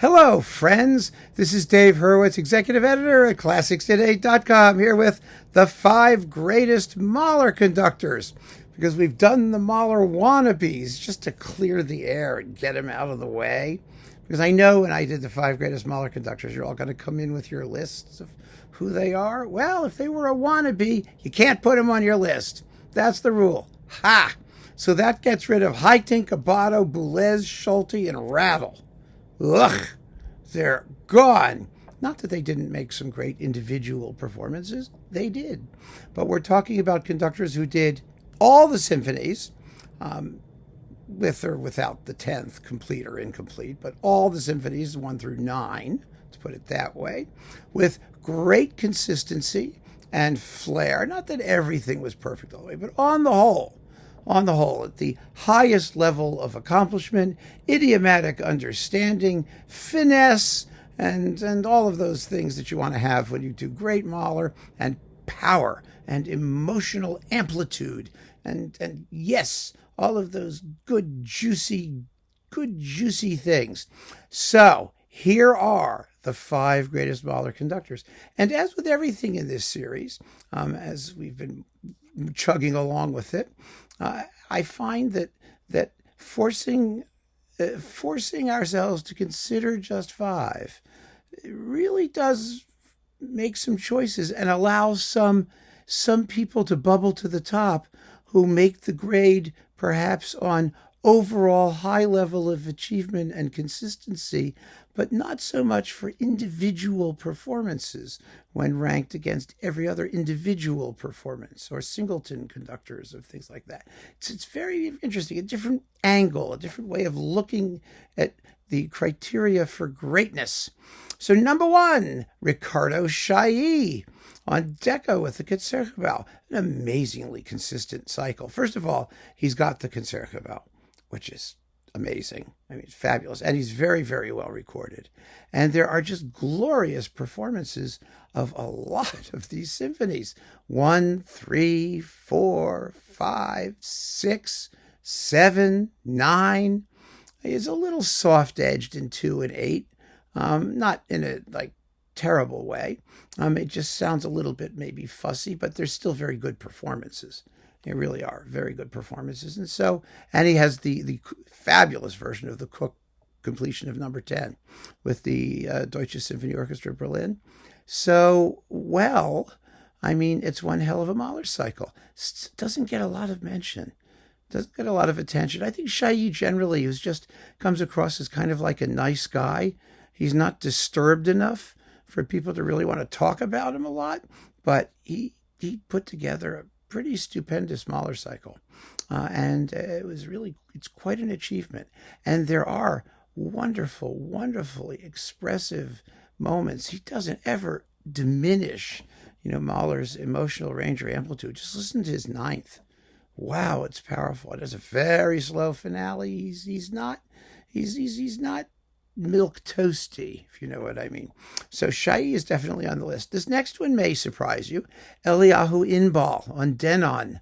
Hello, friends. This is Dave Hurwitz, executive editor at ClassicsToday.com, here with the 5 greatest Mahler conductors, because we've done the Mahler wannabes just to clear the air and get them out of the way. Because I know when I did the 5 greatest Mahler conductors, you're all going to come in with your lists of who they are. Well, if they were a wannabe, you can't put them on your list. That's the rule. Ha! So that gets rid of Haydn, Cabato, Boulez, Schulte, and Rattle. Ugh, they're gone. Not that they didn't make some great individual performances. They did. But we're talking about conductors who did all the symphonies, with or without the 10th, complete or incomplete, but all the symphonies, 1 through 9, to put it that way, with great consistency and flair. Not that everything was perfect all the way, but on the whole, at the highest level of accomplishment, idiomatic understanding, finesse, and all of those things that you want to have when you do great Mahler, and power and emotional amplitude, and yes, all of those good juicy things. So here are the 5 greatest Mahler conductors. And as with everything in this series, as we've been chugging along with it, I find that forcing ourselves to consider just 5 really does make some choices and allows some people to bubble to the top who make the grade perhaps on overall high level of achievement and consistency, but not so much for individual performances when ranked against every other individual performance, or singleton conductors of things like that. It's very interesting, a different angle, a different way of looking at the criteria for greatness. So number 1, Riccardo Chailly on Decca with the Concertgebouw. An amazingly consistent cycle. First of all, he's got the Concertgebouw, which is amazing. I mean, fabulous. And he's very, very well recorded. And there are just glorious performances of a lot of these symphonies. 1, 3, 4, 5, 6, 7, 9. He's a little soft-edged in 2 and 8. Not in a terrible way. It just sounds a little bit maybe fussy, but they're still very good performances. They really are very good performances. And he has the fabulous version of the Cook completion of number 10 with the Deutsche Symphony Orchestra Berlin. So, well, I mean, it's one hell of a Mahler cycle. Doesn't get a lot of mention. Doesn't get a lot of attention. I think Chailly generally comes across as kind of like a nice guy. He's not disturbed enough for people to really want to talk about him a lot, but he put together a pretty stupendous Mahler cycle. And it's quite an achievement. And there are wonderfully expressive moments. He doesn't ever diminish, Mahler's emotional range or amplitude. Just listen to his 9th. Wow, it's powerful. It has a very slow finale. He's not milk toasty, if you know what I mean. So Chailly is definitely on the list. This next one may surprise you. Eliahu Inbal on Denon.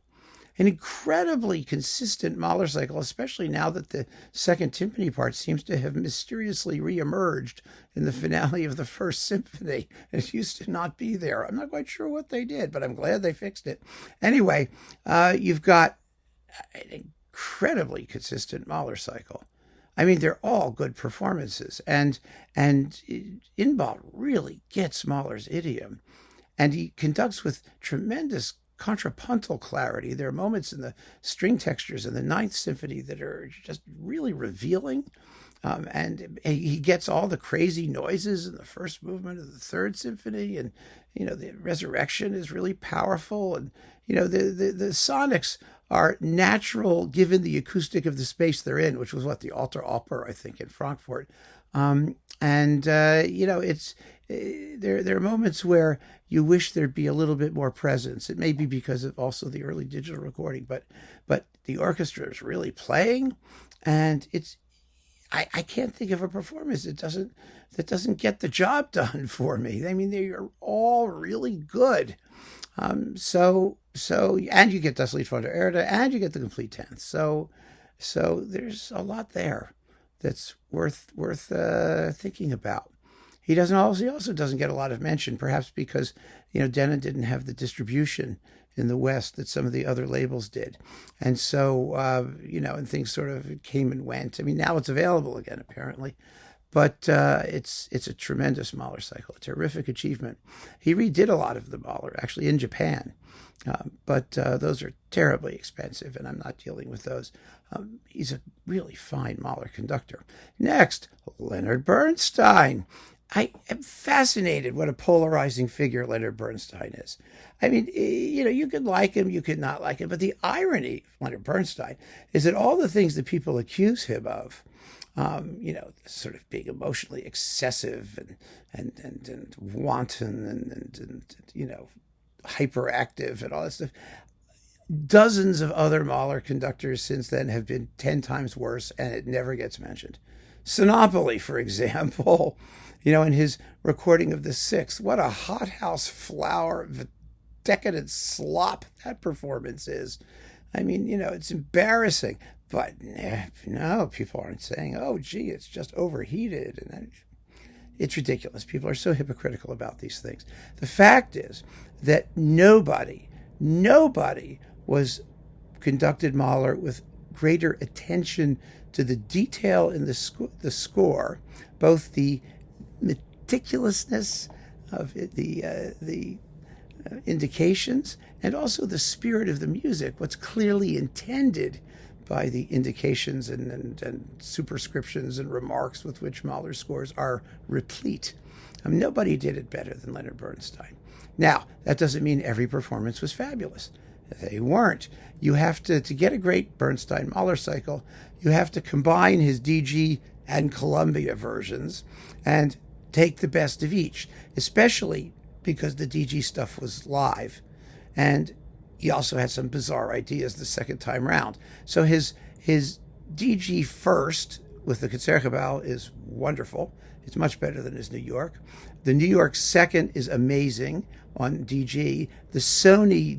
An incredibly consistent Mahler cycle, especially now that the second timpani part seems to have mysteriously reemerged in the finale of the first symphony. It used to not be there. I'm not quite sure what they did, but I'm glad they fixed it. Anyway, you've got an incredibly consistent Mahler cycle. I mean, they're all good performances, and Inbal really gets Mahler's idiom, and he conducts with tremendous contrapuntal clarity. There are moments in the string textures in the 9th Symphony that are just really revealing, and he gets all the crazy noises in the first movement of the 3rd Symphony, and the resurrection is really powerful, and the sonics are natural given the acoustic of the space they're in, which was what the Alter Oper, I think, in Frankfurt. It's there are moments where you wish there'd be a little bit more presence. It may be because of also the early digital recording, but the orchestra is really playing, and I can't think of a performance that doesn't get the job done for me. I mean, they are all really good. So and you get Das Lied von der Erde, and you get the complete 10th. So there's a lot there. that's worth thinking about. He also doesn't get a lot of mention, perhaps because Denon didn't have the distribution in the West that some of the other labels did, and so and things sort of came and went. I mean, now it's available again apparently, but it's a tremendous Mahler cycle, a terrific achievement. He redid a lot of the Mahler actually in Japan, but those are terribly expensive, and I'm not dealing with those. He's a really fine Mahler conductor. Next, Leonard Bernstein. I am fascinated what a polarizing figure Leonard Bernstein is. I mean, you could like him, you could not like him, but the irony of Leonard Bernstein is that all the things that people accuse him of, sort of being emotionally excessive and wanton and hyperactive and all that stuff, dozens of other Mahler conductors since then have been 10 times worse, and it never gets mentioned. Sinopoli, for example, in his recording of the Sixth, what a hothouse flower of a decadent slop that performance is. I mean, it's embarrassing, but no, people aren't saying, oh, gee, it's just overheated. And it's ridiculous. People are so hypocritical about these things. The fact is that nobody was conducted Mahler with greater attention to the detail in the score, both the meticulousness of the indications and also the spirit of the music, what's clearly intended by the indications and superscriptions and remarks with which Mahler scores are replete. Nobody did it better than Leonard Bernstein. Now, that doesn't mean every performance was fabulous. They weren't. You have to get a great Bernstein Mahler cycle, you have to combine his DG and Columbia versions and take the best of each, especially because the DG stuff was live. And he also had some bizarre ideas the second time round. So his DG first with the Concertgebouw is wonderful. It's much better than his New York. The New York second is amazing on DG. The Sony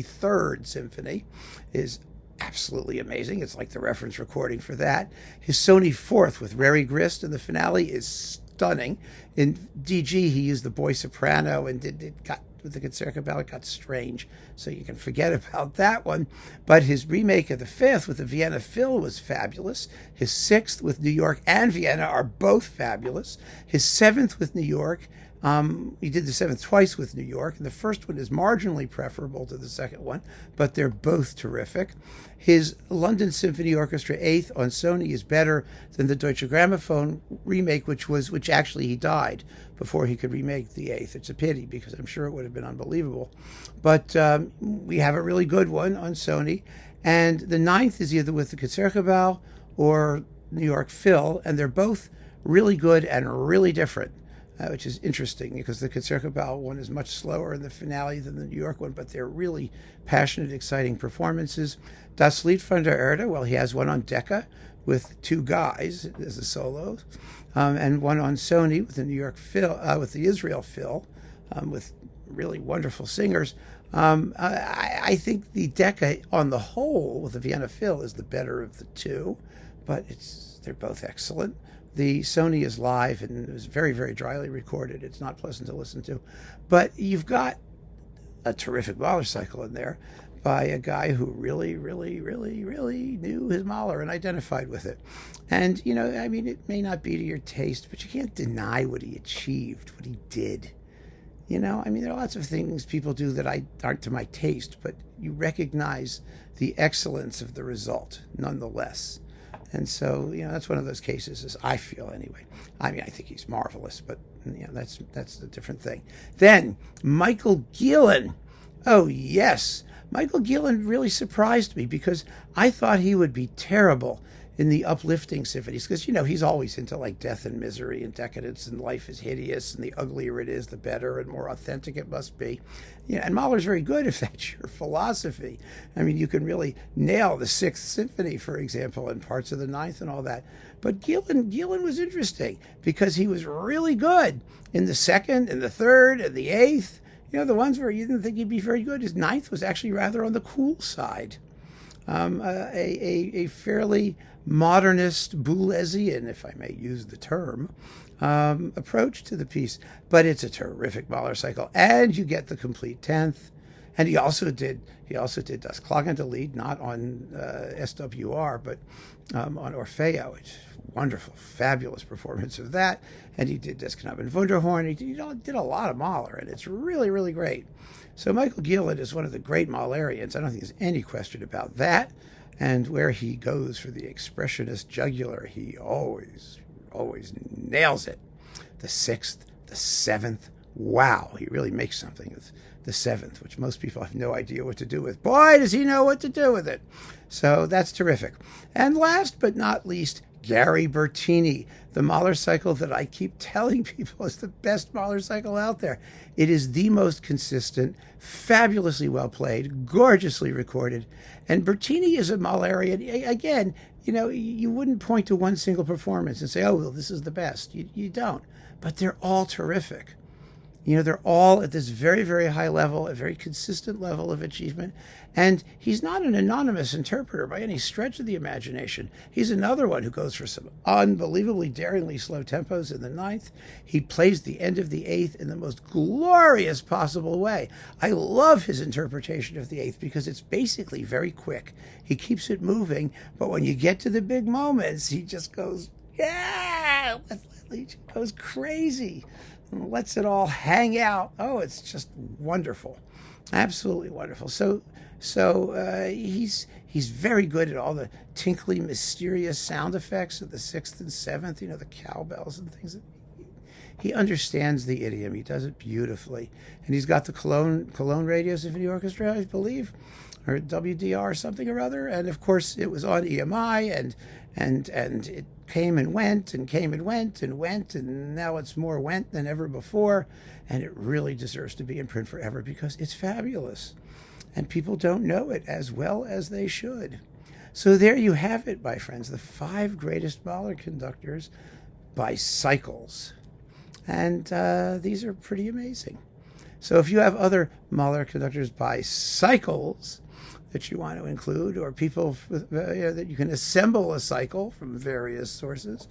third symphony is absolutely amazing. It's like the reference recording for that. His Sony fourth with Rary Grist in the finale is stunning. In DG, he used the boy soprano, and it got with the Concertgebouw, it got strange, so you can forget about that one. But his remake of the fifth with the Vienna Phil was fabulous. His sixth with New York and Vienna are both fabulous. His seventh with New York, he did the seventh twice with New York, and the first one is marginally preferable to the second one, but they're both terrific. His London Symphony Orchestra eighth on Sony is better than the Deutsche Grammophon remake, which actually he died before he could remake the eighth. It's a pity, because I'm sure it would have been unbelievable. But we have a really good one on Sony, and the ninth is either with the Concertgebouw or New York Phil, and they're both really good and really different. Which is interesting, because the Concertgebouw one is much slower in the finale than the New York one, but they're really passionate, exciting performances. Das Lied von der Erde, well, he has one on Decca with two guys as a solo, and one on Sony with the New York Phil, with the Israel Phil, with really wonderful singers. I think the Decca on the whole with the Vienna Phil is the better of the two, but they're both excellent. The Sony is live and it was very, very dryly recorded. It's not pleasant to listen to. But you've got a terrific Mahler cycle in there by a guy who really, really, really, really knew his Mahler and identified with it. And, it may not be to your taste, but you can't deny what he achieved, what he did. There are lots of things people do that aren't to my taste, but you recognize the excellence of the result nonetheless. And so, that's one of those cases, as I feel anyway. I think he's marvelous, but that's a different thing. Then Michael Gielen. Oh, yes. Michael Gielen really surprised me, because I thought he would be terrible in the uplifting symphonies, because, he's always into like death and misery and decadence and life is hideous, and the uglier it is, the better and more authentic it must be. And Mahler's very good if that's your philosophy. You can really nail the Sixth Symphony, for example, and parts of the Ninth and all that. But Gielen was interesting, because he was really good in the second and the third and the eighth. The ones where you didn't think he'd be very good. His ninth was actually rather on the cool side. A fairly modernist, Boulesian, if I may use the term, approach to the piece. But it's a terrific Mahler cycle, and you get the complete 10th. And he also did Das Klagende Lied, not on SWR, but on Orfeo. It's wonderful, fabulous performance of that. And he did Das Knaben Wunderhorn. He did a lot of Mahler, and it's really, really great. So Michael Gielen is one of the great Mahlerians. I don't think there's any question about that. And where he goes for the expressionist jugular, he always nails it. The 6th, the 7th, wow, he really makes something with the 7th, which most people have no idea what to do with. Boy, does he know what to do with it. So that's terrific. And last but not least, Gary Bertini, the Mahler cycle that I keep telling people is the best Mahler cycle out there. It is the most consistent, fabulously well played, gorgeously recorded. And Bertini is a Mahlerian. Again, you wouldn't point to one single performance and say, oh, well, this is the best. You don't. But they're all terrific. They're all at this very, very high level, a very consistent level of achievement. And he's not an anonymous interpreter by any stretch of the imagination. He's another one who goes for some unbelievably daringly slow tempos in the 9th. He plays the end of the 8th in the most glorious possible way. I love his interpretation of the 8th because it's basically very quick. He keeps it moving, but when you get to the big moments, he just goes, yeah, he goes crazy. Lets it all hang out. Oh, it's just wonderful, absolutely wonderful. So he's very good at all the tinkly, mysterious sound effects of the 6th and 7th. The cowbells and things. He understands the idiom. He does it beautifully, and he's got the Cologne Radio Symphony Orchestra, I believe, or WDR or something or other. And of course, it was on EMI, and it came and went and came and went and went, and now it's more went than ever before, and it really deserves to be in print forever because it's fabulous, and people don't know it as well as they should. So there you have it, my friends, the 5 greatest Mahler conductors by cycles, and these are pretty amazing. So if you have other Mahler conductors by cycles that you want to include, or people that you can assemble a cycle from various sources,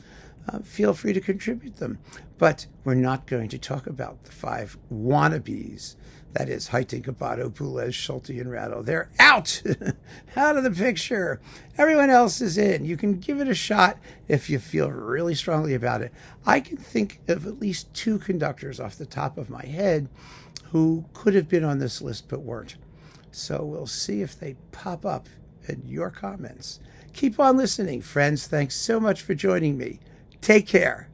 feel free to contribute them. But we're not going to talk about the 5 wannabes. That is Haydn, Cabato, Boulez, Schulte, and Ratto. They're out, out of the picture. Everyone else is in. You can give it a shot if you feel really strongly about it. I can think of at least 2 conductors off the top of my head who could have been on this list but weren't. So we'll see if they pop up in your comments. Keep on listening, friends. Thanks so much for joining me. Take care.